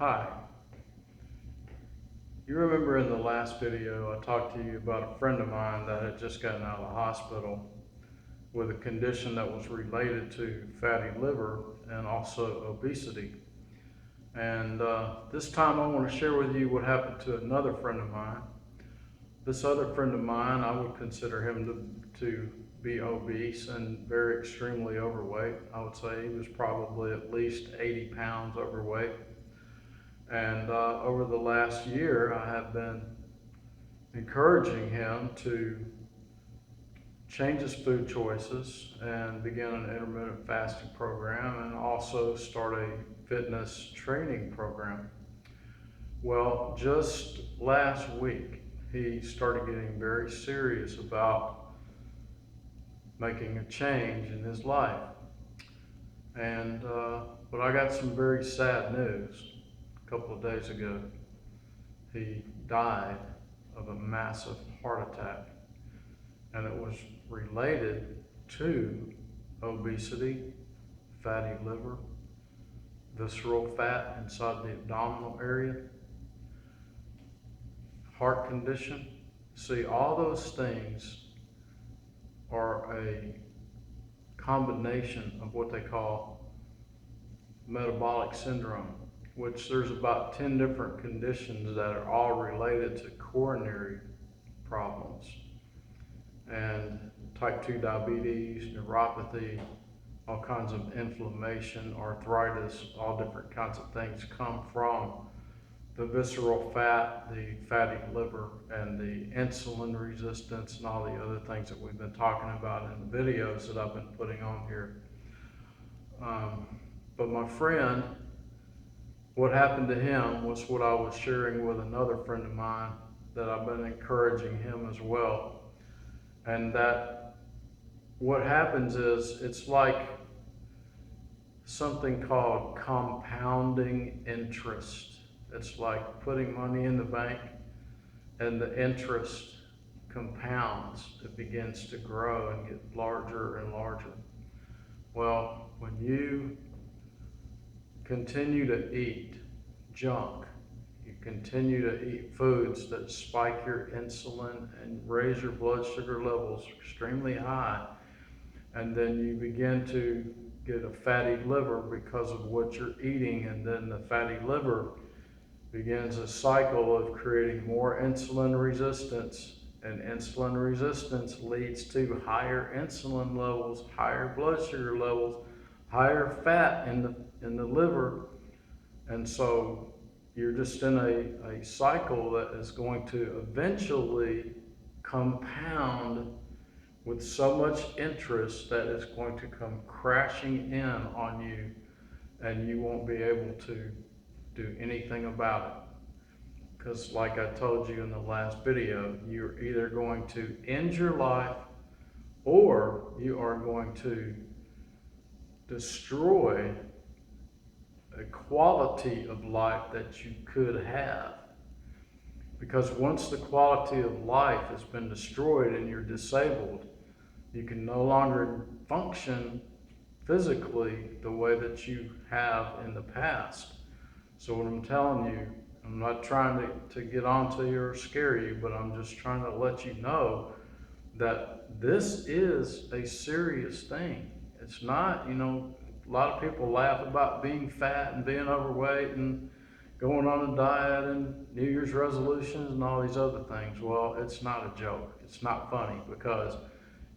Hi. You remember in the last video I talked to you about a friend of mine that had just gotten out of the hospital with a condition that was related to fatty liver and also obesity. And this time I want to share with you what happened to another friend of mine. This other friend of mine, I would consider him to be obese and very extremely overweight. I would say he was probably at least 80 pounds overweight. And over the last year, I have been encouraging him to change his food choices and begin an intermittent fasting program and also start a fitness training program. Well, just last week, he started getting very serious about making a change in his life. And but I got some very sad news a couple of days ago. He died of a massive heart attack, and it was related to obesity, fatty liver, visceral fat inside the abdominal area, heart condition. See, all those things are a combination of what they call metabolic syndrome, which there's about 10 different conditions that are all related to coronary problems. And type 2 diabetes, neuropathy, all kinds of inflammation, arthritis, all different kinds of things come from the visceral fat, the fatty liver, and the insulin resistance, and all the other things that we've been talking about in the videos that I've been putting on here. But my friend, what happened to him was what I was sharing with another friend of mine that I've been encouraging him as well. And that what happens is it's like something called compounding interest. It's like putting money in the bank and the interest compounds. It begins to grow and get larger and larger. Well, when you continue to eat junk, you continue to eat foods that spike your insulin and raise your blood sugar levels extremely high, and then you begin to get a fatty liver because of what you're eating, and then the fatty liver begins a cycle of creating more insulin resistance, and insulin resistance leads to higher insulin levels, higher blood sugar levels, higher fat in the liver. And so you're just in a cycle that is going to eventually compound with so much interest that it's going to come crashing in on you, and you won't be able to do anything about it. Because like I told you in the last video, you're either going to end your life or you are going to destroy a quality of life that you could have. Because once the quality of life has been destroyed and you're disabled, you can no longer function physically the way that you have in the past. So what I'm telling you, I'm not trying to get onto you or scare you, but I'm just trying to let you know that this is a serious thing. It's not, a lot of people laugh about being fat and being overweight and going on a diet and New Year's resolutions and all these other things. Well, it's not a joke. It's not funny because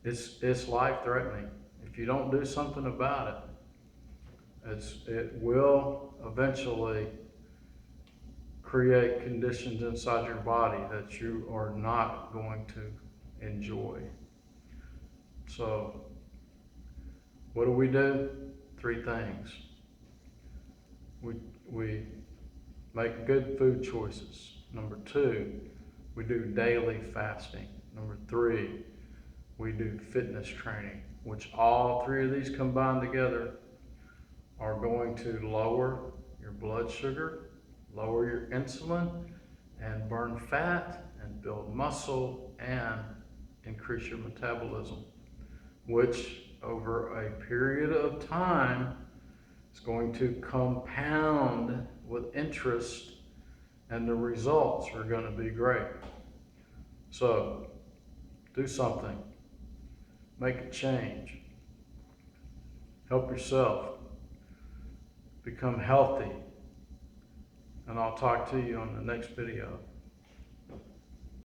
it's life-threatening. If you don't do something about it, it will eventually create conditions inside your body that you are not going to enjoy. So, what do? 3 things. We make good food choices. Number 2, we do daily fasting. Number 3, we do fitness training, which all 3 of these combined together are going to lower your blood sugar, lower your insulin, and burn fat, and build muscle, and increase your metabolism, which over a period of time is going to compound with interest, and the results are going to be great. So do something, make a change, help yourself, become healthy, and I'll talk to you on the next video.